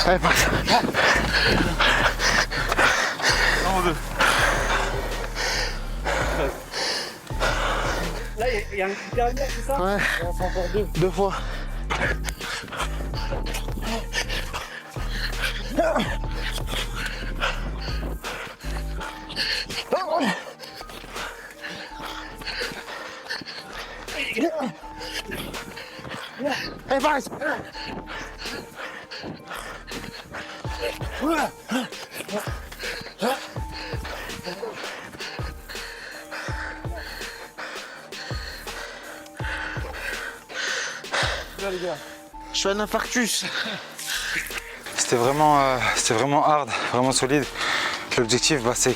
Allez, passe. Là, il y a un dernier, c'est ça? Ouais. On en fait encore deux. Deux fois. Allez, passe. Je fais un infarctus. C'était vraiment hard, vraiment solide. L'objectif, c'est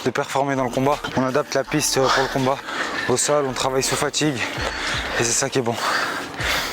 de performer dans le combat. On adapte la piste pour le combat. Au sol, on travaille sous fatigue. Et c'est ça qui est bon.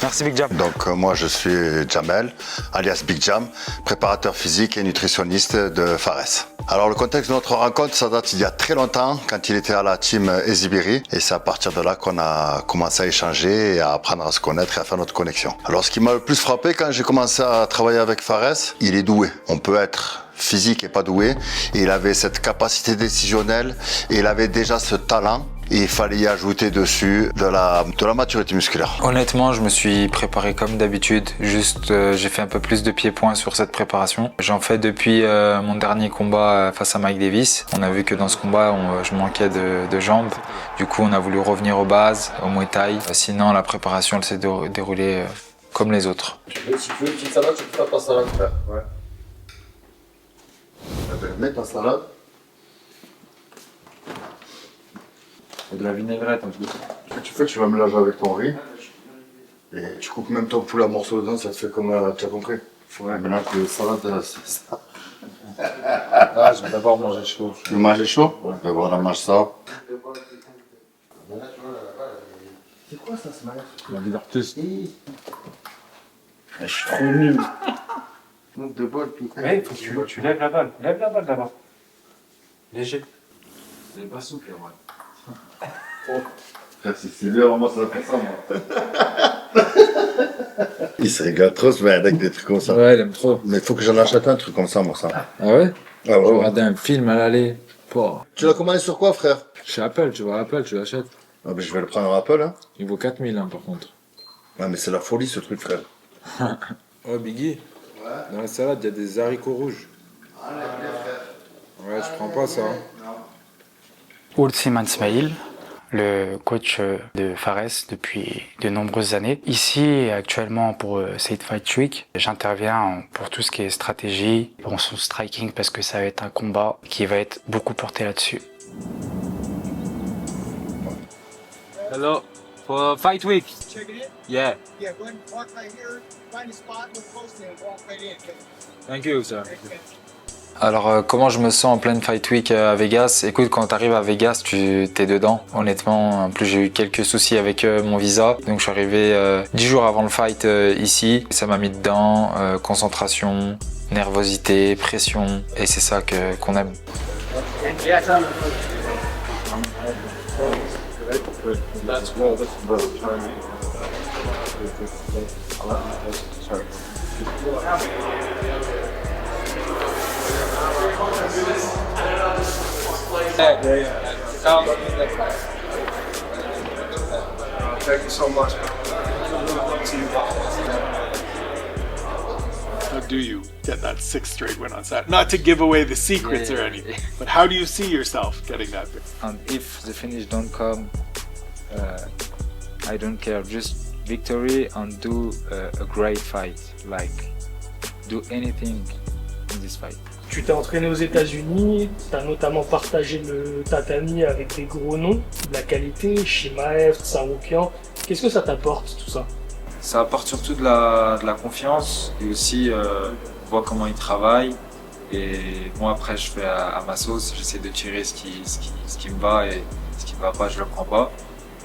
Merci Big Jam. Donc moi je suis Jamel, alias Big Jam, préparateur physique et nutritionniste de Fares. Alors le contexte de notre rencontre, ça date il y a très longtemps, quand il était à la team Ezibiri. Et c'est à partir de là qu'on a commencé à échanger et à apprendre à se connaître et à faire notre connexion. Alors ce qui m'a le plus frappé quand j'ai commencé à travailler avec Fares, il est doué. On peut être physique et pas doué. Et il avait cette capacité décisionnelle et il avait déjà ce talent. Et il fallait y ajouter dessus de la maturité musculaire. Honnêtement, je me suis préparé comme d'habitude. Juste, j'ai fait un peu plus de pieds-points sur cette préparation. J'en fais depuis mon dernier combat face à Mike Davis. On a vu que dans ce combat, je manquais de jambes. Du coup, on a voulu revenir aux bases, au Muay Thai. Sinon, la préparation, elle s'est déroulée comme les autres. Si tu veux une petite salade, tu peux faire ta salade, frère. Ouais. Mets ta salade. Et de la vinaigrette en plus. Ce que tu fais, tu vas mélanger avec ton riz. Et tu coupes même ton poulet à morceaux dedans, ça te fait comme tu as compris. Ouais, mais là, que salade, c'est ça. Ah, je vais d'abord manger chaud. Tu veux manger chaud? Ouais. Ben voilà, mange ça. C'est quoi ça, ce manière? La vinaigrette. Je suis trop nul. Manque de bol, puis. Ouais, faut que tu lèves la balle. Lève la balle d'abord. Léger. C'est pas souple, ouais. Frère, si c'est bien, moi, ça va faire ça, moi. Il se régale trop, ce mec, avec des trucs comme ça. Ouais, il aime trop. Mais il faut que j'en achète un truc comme ça, moi, ça. Ah ouais? Ah ouais. Regarder un film à l'aller. Tu l'as commandé sur quoi, frère? Chez Apple, tu vois, Apple, tu l'achètes. Ah, ben, je vais le prendre en Apple, hein. Il vaut 4000 par contre. Ouais, mais c'est la folie, ce truc, frère. Oh Biggie, dans la salade, il y a des haricots rouges. Ouais, je prends pas ça. Oulsiman Smail, le coach de Fares depuis de nombreuses années. Ici, actuellement, pour Safe Fight Week, j'interviens pour tout ce qui est stratégie, pour son striking, parce que ça va être un combat qui va être beaucoup porté là-dessus. Hello, for Fight Week. Check it in? Yeah, Yeah, go ahead and park right here. Find a spot, look close, and walk right in. thank you, sir. Alors, comment je me sens en pleine Fight Week à Vegas? Écoute, quand tu arrives à Vegas, tu t'es dedans. Honnêtement, en plus j'ai eu quelques soucis avec mon visa. Donc je suis arrivé 10 jours avant le fight ici. Ça m'a mis dedans, concentration, nervosité, pression. Et c'est ça qu'on aime. Thank you so much. How do you get that 6th straight win on Saturday? Not to give away the secrets or anything, but how do you see yourself getting that big? And if the finish don't come, I don't care. Just victory and do a great fight. Like, do anything in this fight. Tu t'es entraîné aux États-Unis, tu as notamment partagé le tatami avec des gros noms, de la qualité, Shimaev, Tsaroukian. Qu'est-ce que ça t'apporte tout ça? Ça apporte surtout de la confiance et aussi voir comment ils travaillent. Et moi après je fais à ma sauce, j'essaie de tirer ce qui me va et ce qui me va pas je le prends pas.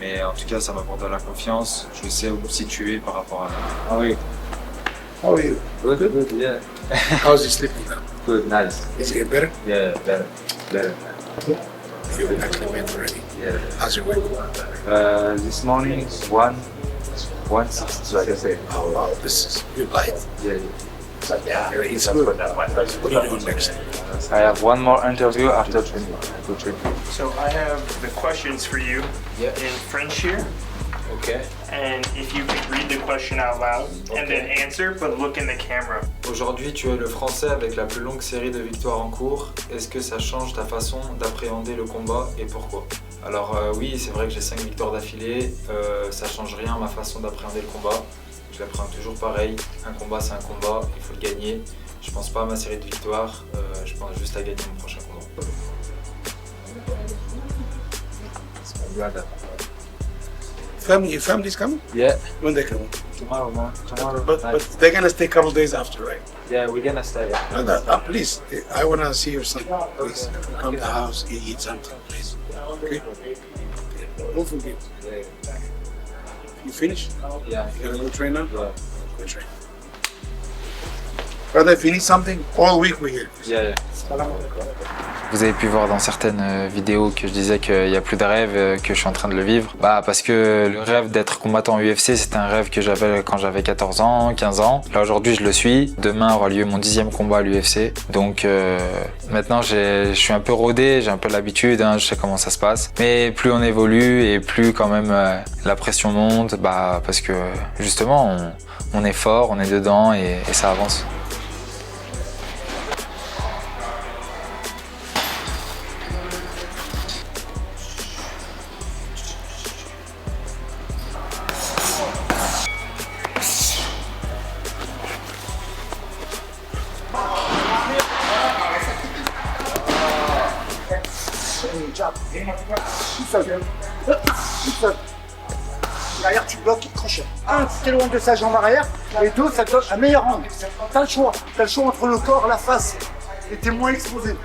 Mais en tout cas ça m'apporte de la confiance, je sais où me situer par rapport à... Ah oui. How are you? Good, good, yeah. How's he sleeping now? Good, nice. Is it getting better? Yeah, better. You're acclimated already. Yeah. How's your weight? This morning 160, like I say. Oh wow, this is good light. Yeah. It's good. What are you doing next? I have one more interview after training. So I have the questions for you in French here. Ok. And if you could read the question out loud and then answer, but look in the camera. Aujourd'hui, tu es le Français avec la plus longue série de victoires en cours. Est-ce que ça change ta façon d'appréhender le combat et pourquoi? Alors oui, c'est vrai que j'ai 5 victoires d'affilée. Ça change rien à ma façon d'appréhender le combat. Je l'appréhende toujours pareil. Un combat, c'est un combat. Il faut le gagner. Je pense pas à ma série de victoires. Je pense juste à gagner mon prochain combat. Your family's coming? Yeah, When they coming? tomorrow, man. Tomorrow. But they're gonna stay a couple days after, right? Yeah, we're gonna stay. Please, I wanna see your son. Please, come to the house, eat something, please. Okay? Don't forget. You finished? Yeah. You gotta go train now? Yeah. Go train. Brother, if you need something, all week we're here. Yeah, yeah. Vous avez pu voir dans certaines vidéos que je disais qu'il n'y a plus de rêve, que je suis en train de le vivre. Bah parce que le rêve d'être combattant UFC, c'était un rêve que j'avais quand j'avais 14 ans, 15 ans. Là aujourd'hui je le suis. Demain aura lieu mon 10e combat à l'UFC. Donc maintenant je suis un peu rodé, j'ai un peu l'habitude, hein, je sais comment ça se passe. Mais plus on évolue et plus quand même la pression monte, bah parce que justement on est fort, on est dedans et ça avance. Derrière, tu bloques, il te crochet. Un, tu t'éloignes de sa jambe arrière. Et deux, ça te donne un meilleur angle. T'as le choix. T'as le choix entre le corps, la face. Et t'es moins exposé.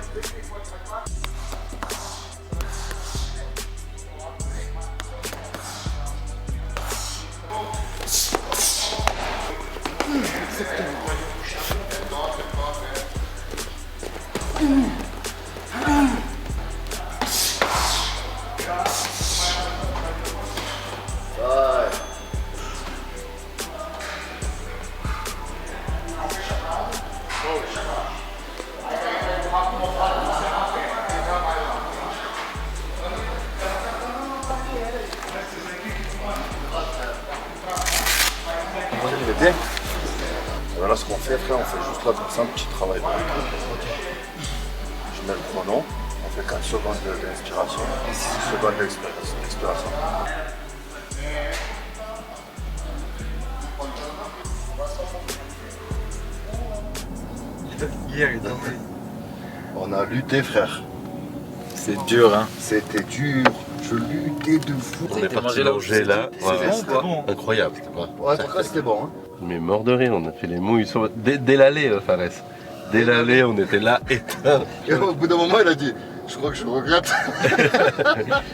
Il est bien. Voilà ce qu'on fait, après on fait juste là comme ça un petit travail. Je mets le chrono, on fait 4 secondes d'inspiration et 6 secondes d'expiration. On a lutté, frère. C'est dur, hein. C'était dur. Je luttais de fou. On est parti manger là. C'était bon. Incroyable. Ouais, pour toi, c'était bon. Hein. Mais mort de rire, on a fait les mouilles. Dès l'aller, Fares. Dès l'aller, on était là éteint. Et au bout d'un moment, il a dit je crois que je regrette.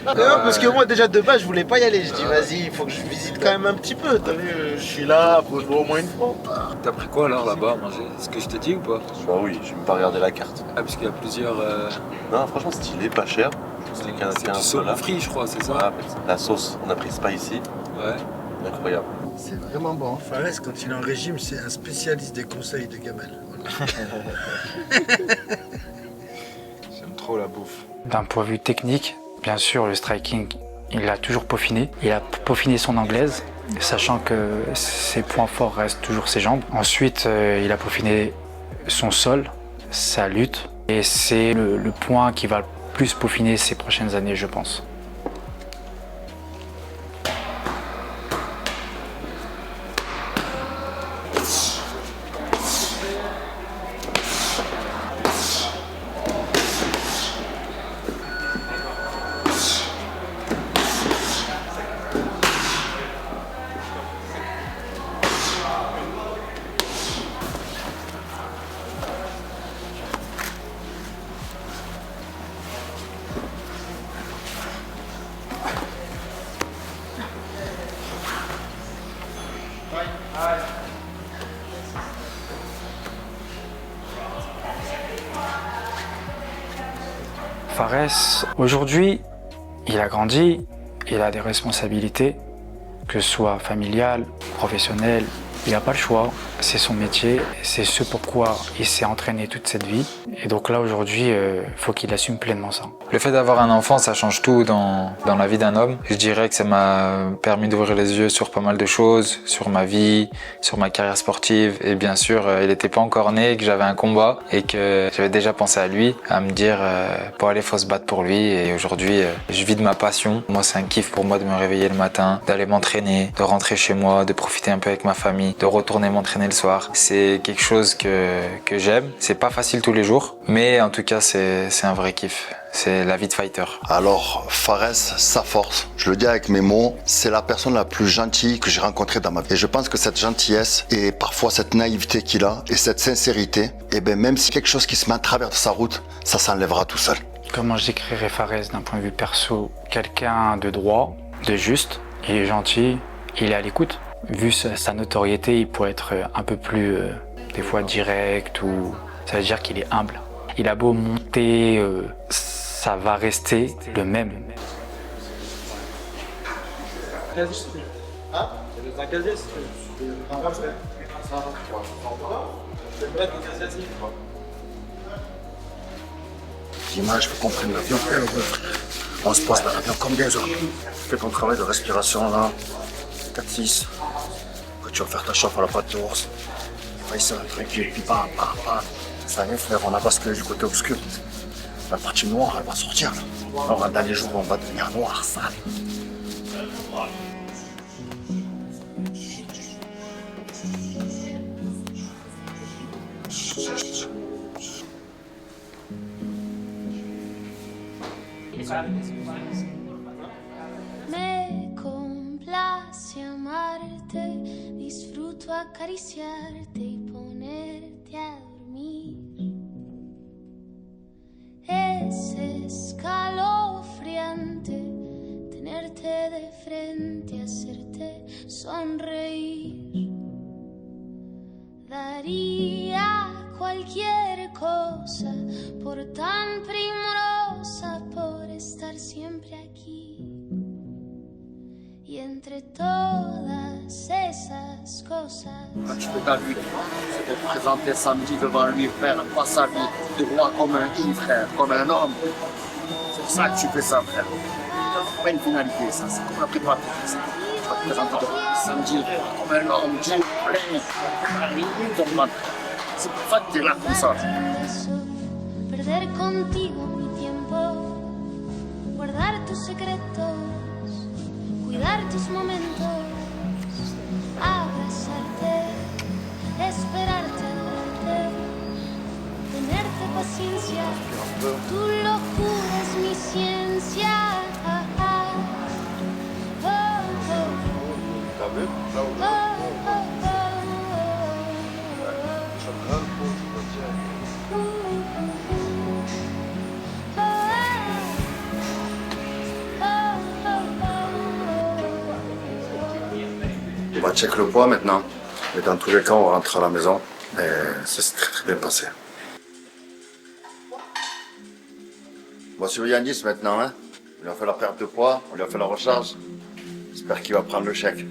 Non, parce que moi, déjà de base, je voulais pas y aller. Je dis, vas-y, il faut que je visite quand même un petit peu. T'as vu, je suis là, faut que je vois au moins une fois. T'as pris quoi alors là-bas à manger? Est-ce que je t'ai dit ou pas? Bah oui, j'ai même pas regardé la carte. Ah, parce qu'il y a plusieurs. Non, franchement, stylé, pas cher. C'était 15 C'est du saumon frit, je crois, c'est ça? Ouais, la sauce, on a pris spicy. Ouais. Incroyable. C'est vraiment bon. Fares, quand il est en régime, c'est un spécialiste des conseils de Gamel. J'aime trop la bouffe. D'un point de vue technique, bien sûr, le striking, il l'a toujours peaufiné. Il a peaufiné son anglaise, sachant que ses points forts restent toujours ses jambes. Ensuite, il a peaufiné son sol, sa lutte. Et c'est le point qui va le plus peaufiner ces prochaines années, je pense. Fares, aujourd'hui, il a grandi, il a des responsabilités, que ce soit familiales, professionnelles, Il n'a pas le choix, c'est son métier, c'est ce pourquoi il s'est entraîné toute cette vie. Et donc là aujourd'hui, il faut qu'il assume pleinement ça. Le fait d'avoir un enfant, ça change tout dans la vie d'un homme. Je dirais que ça m'a permis d'ouvrir les yeux sur pas mal de choses, sur ma vie, sur ma carrière sportive. Et bien sûr, il n'était pas encore né, que j'avais un combat et que j'avais déjà pensé à lui, à me dire bon allez, faut se battre pour lui. Et aujourd'hui, je vis de ma passion. Moi, c'est un kiff pour moi de me réveiller le matin, d'aller m'entraîner, de rentrer chez moi, de profiter un peu avec ma famille, de retourner m'entraîner le soir. C'est quelque chose que j'aime. C'est pas facile tous les jours, mais en tout cas, c'est un vrai kiff. C'est la vie de fighter. Alors, Fares, sa force, je le dis avec mes mots, c'est la personne la plus gentille que j'ai rencontrée dans ma vie. Et je pense que cette gentillesse et parfois cette naïveté qu'il a et cette sincérité, et bien même si quelque chose qui se met à travers de sa route, ça s'enlèvera tout seul. Comment je décrirais Fares d'un point de vue perso? Quelqu'un de droit, de juste, il est gentil, il est à l'écoute. Vu sa notoriété, il pourrait être un peu plus, des fois, direct ou ça veut dire qu'il est humble. Il a beau monter, ça va rester le même. L'image, faut qu'on prenne l'avion. On se passe dans l'avion comme des hommes. Fais ton travail de respiration là. 4-6. Après tu vas faire ta chauffe à la patte d'ours. Fais ça, tranquille, puis bam, bam, bam. Ça y est frère, on a basculé du côté obscur. La partie noire, elle va sortir là. Alors dans les jours, on va devenir noir, sale. Me complace amarte, disfruto acariciarte y ponerte a dormir. Es escalofriante tenerte de frente, hacerte sonreír. Daría cualquier cosa por tan primorosa, por estar siempre aquí. Y entre todas esas cosas. Quand tu fais ta vie, c'est de te présenter samedi devant lui, frère, pas sa vie, de voir comme un i, frère, comme un homme. C'est pour ça que tu fais ça, frère. C'est pas une finalité, ça, c'est comme la préparation. Tu vas te présenter devant samedi, comme un homme, Dieu, plein, c'est pour ça que tu es là comme ça. Perder contigo mi tiempo, guardar tus secretos, cuidar tus momentos, abrazarte, esperarte, verte, tenerte paciencia, tu locura es mi ciencia. On va check le poids maintenant. Mais dans tous les cas, on rentre à la maison. Et ça s'est très bien passé. On va sur Yanis maintenant, hein. On lui a fait la perte de poids, on lui a fait la recharge. J'espère qu'il va prendre le chèque.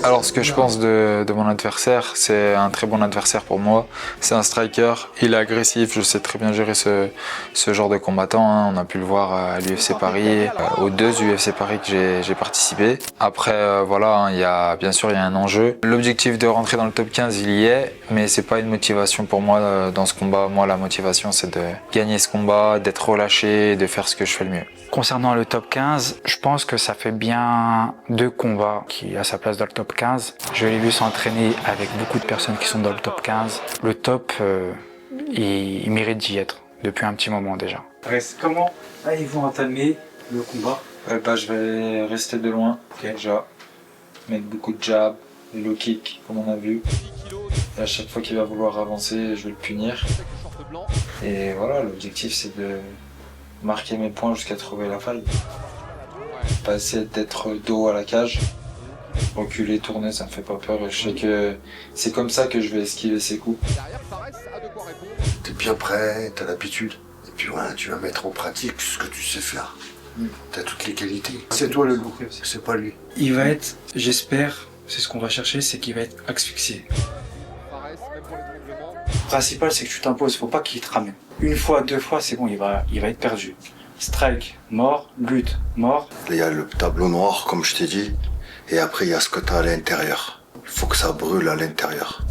Alors ce que je pense de mon adversaire, c'est un très bon adversaire pour moi. C'est un striker, il est agressif, je sais très bien gérer ce genre de combattant, hein. On a pu le voir à l'UFC Paris, aux 2 UFC Paris que j'ai participé. Après voilà, hein, bien sûr il y a un enjeu. L'objectif de rentrer dans le top 15 il y est, mais c'est pas une motivation pour moi dans ce combat. Moi la motivation c'est de gagner ce combat, d'être relâché, de faire ce que je fais le mieux. Concernant le top 15, je pense que ça fait bien 2 combats qui a sa place dans le top 15. Je l'ai vu s'entraîner avec beaucoup de personnes qui sont dans le top 15. Le top, il mérite d'y être depuis un petit moment déjà. Comment allez-vous entamer le combat? Je vais rester de loin, déjà. Mettre beaucoup de jabs, des low kicks, comme on a vu. Et à chaque fois qu'il va vouloir avancer, je vais le punir. Et voilà, l'objectif c'est de marquer mes points jusqu'à trouver la faille. Pas essayer d'être dos à la cage, Reculer, tourner, ça me fait pas peur. Je sais que c'est comme ça que je vais esquiver ses coups. T'es bien prêt, t'as l'habitude. Et puis voilà, tu vas mettre en pratique ce que tu sais faire. T'as toutes les qualités. C'est toi le loup, c'est pas lui. Il va être, j'espère, c'est ce qu'on va chercher, c'est qu'il va être asphyxié. Le principal, c'est que tu t'imposes, faut pas qu'il te ramène. Une fois, deux fois, c'est bon, il va être perdu. Strike, mort, lutte, mort. Il y a le tableau noir, comme je t'ai dit, et après il y a ce que t'as à l'intérieur. Il faut que ça brûle à l'intérieur.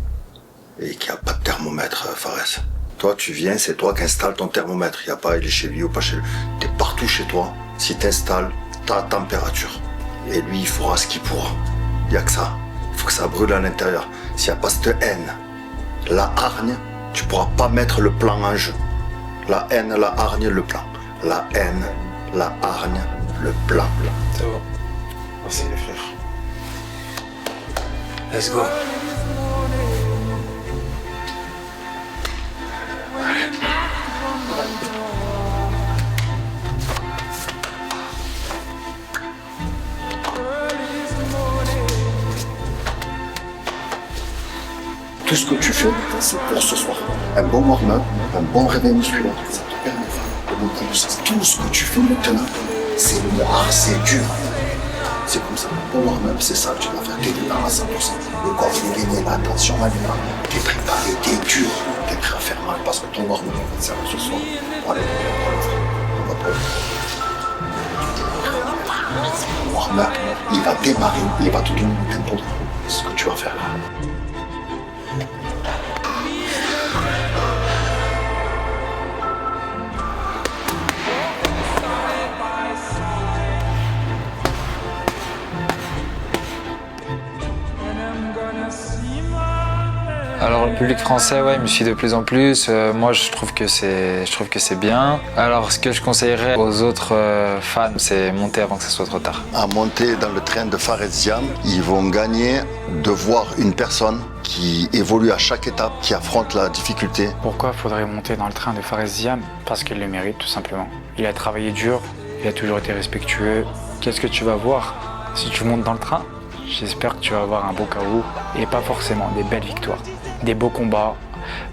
Et qu'il n'y a pas de thermomètre, Fares. Toi, tu viens, c'est toi qui installes ton thermomètre. Il n'y a pas, il est chez lui ou pas chez lui. T'es partout chez toi. Si t'installes ta température. Et lui, il fera ce qu'il pourra. Il n'y a que ça. Il faut que ça brûle à l'intérieur. S'il n'y a pas cette haine, la hargne, tu pourras pas mettre le plan en jeu. La haine, la hargne, le plan. La haine, la hargne, le plan. C'est bon. Merci les frères. Let's go. Tout ce que tu fais, c'est pour ce soir. Un bon warm-up, un bon réveil musculaire, ça te permet de monter le sens. Tout ce que tu fais maintenant, c'est noir, c'est dur. C'est comme ça. Un bon warm-up, c'est ça que tu vas faire. T'es dedans à 100%. Le corps, il est gagné, l'attention, maintenant. T'es préparé, t'es dur. T'es prêt à faire mal parce que ton warm-up va te servir ce soir. Allez, on va pas. Le warm-up, il va démarrer, il va te donner le tempo de ce que tu vas faire. Alors le public français, ouais, il me suit de plus en plus. Moi, je trouve que c'est bien. Alors, ce que je conseillerais aux autres fans, c'est monter avant que ce soit trop tard. À monter dans le train de Fares Ziam, ils vont gagner de voir une personne qui évolue à chaque étape, qui affronte la difficulté. Pourquoi faudrait monter dans le train de Fares Ziam? Parce qu'il le mérite, tout simplement. Il a travaillé dur, il a toujours été respectueux. Qu'est-ce que tu vas voir si tu montes dans le train? J'espère que tu vas avoir un beau chaos et pas forcément des belles victoires. Des beaux combats.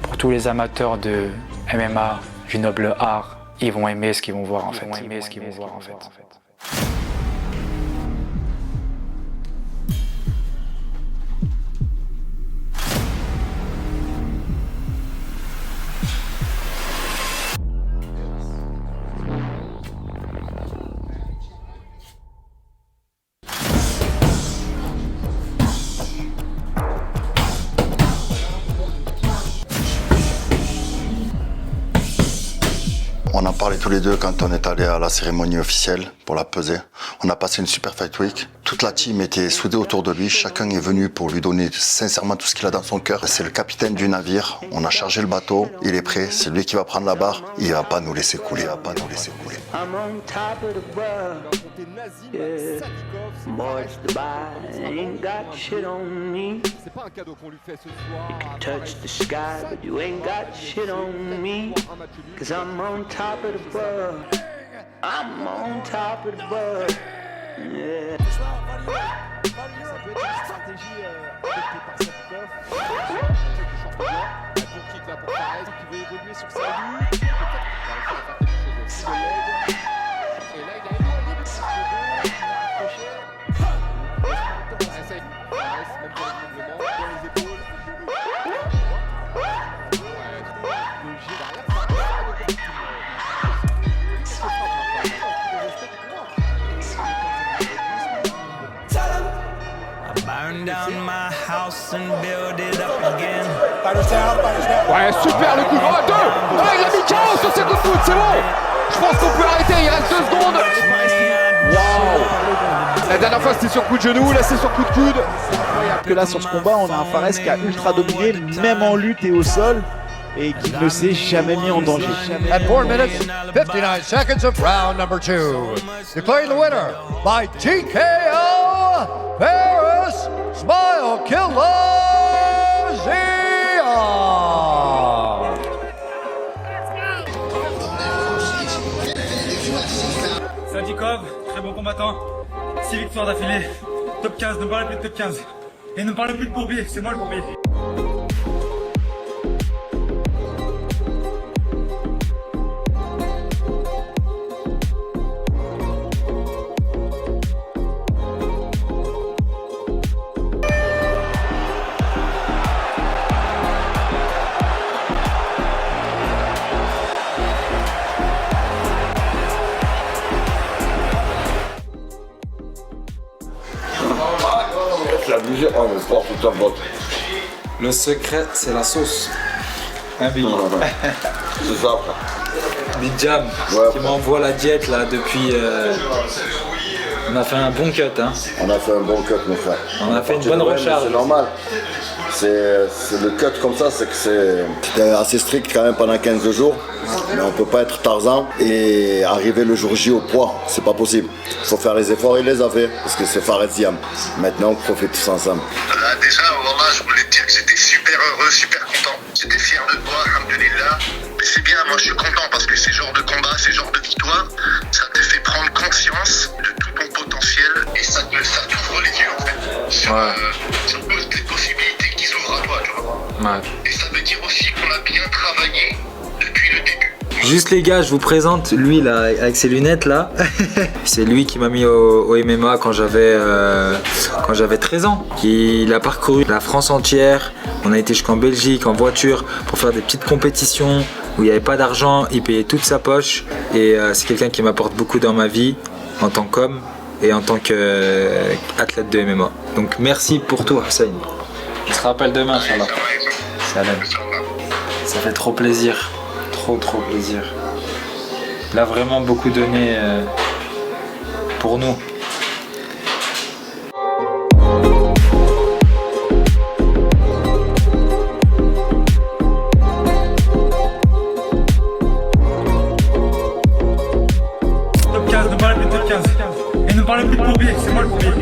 Pour tous les amateurs de MMA, du noble art, ils vont aimer ce qu'ils vont voir en fait. On en parlait tous les deux quand on est allé à la cérémonie officielle pour la peser. On a passé une super fight week. Toute la team était soudée autour de lui. Chacun est venu pour lui donner sincèrement tout ce qu'il a dans son cœur. C'est le capitaine du navire. On a chargé le bateau. Il est prêt. C'est lui qui va prendre la barre. Il va pas nous laisser couler. Il va pas nous laisser couler. I'm on top of the world. Yeah. Boys to buy ain't got shit on me. C'est pas un cadeau qu'on lui fait ce soir. You can touch the sky, but you ain't got shit on me. Cause I'm on top of the world. I'm on top of the world. Yeah. Ça peut être une stratégie adoptée par Sadikov. Un bon kick là pour Fares qui veut évoluer sur sa lutte. Peut-être qu'il va réussir à faire quelque chose de full leg. Et là il a éloigné le sens de deux. Il a accroché. Fares même pour le mouvement, dans les épaules. Le jet derrière Fares. Ouais, super le coup de droit, 2. Ouais, il a mis KO sur ce coup de foot, c'est bon. Je pense qu'on peut arrêter, il reste 2 secondes. Waouh. La dernière fois c'était sur coup de genou, là c'est sur coup de coude. Que là sur ce combat, on a un Fares qui a ultra dominé, même en lutte et au sol, et qui ne s'est jamais mis en danger. At 4 minutes, 59 seconds of round number 2. Declaring the winner by TKO, Fares Smile Killer Ziam. Sadikov, très bon combattant. 6 victoires d'affilée. Top 15, ne me parlez plus de top 15. Et ne me parlez plus de Bourbier, c'est moi le Bourbier. Le secret, c'est la sauce. Un Big. C'est ça. Big Jam, qui m'envoie la diète là depuis. On a fait un bon cut, hein. On a fait un bon cut, mon frère. On a fait une bonne recharge. C'est normal. C'est le cut comme ça, c'est que c'était assez strict quand même pendant 15 jours. Mais on peut pas être Tarzan et arriver le jour J au poids, c'est pas possible. Il faut faire les efforts, il les a fait, parce que c'est Fares Diam. Maintenant on profite tous ensemble. Déjà, voilà, je voulais te dire que j'étais super heureux, super content. J'étais fier de toi, alhamdoulilah. Mais c'est bien, moi je suis content parce que ces genres de combats, ces genres de victoires, ça te fait prendre conscience de tout ton potentiel et ça t'ouvre les yeux en fait sur toutes les possibilités qui s'ouvrent à toi, tu vois. Ouais. Et ça veut dire aussi qu'on a bien travaillé depuis le début. Juste les gars, je vous présente lui là avec ses lunettes là. C'est lui qui m'a mis au MMA quand j'avais 13 ans. Il a parcouru la France entière. On a été jusqu'en Belgique en voiture pour faire des petites compétitions où il n'y avait pas d'argent. Il payait toute sa poche et c'est quelqu'un qui m'apporte beaucoup dans ma vie en tant qu'homme et en tant qu'athlète de MMA. Donc merci pour tout Hussein. On se rappelle demain, Inch'Allah. Salam. Ça fait trop plaisir. Trop plaisir. Il a vraiment beaucoup donné pour nous. Top 15, ne me parlez plus de top 15. Et ne me parlez plus de Bourbier, c'est moi le Bourbier.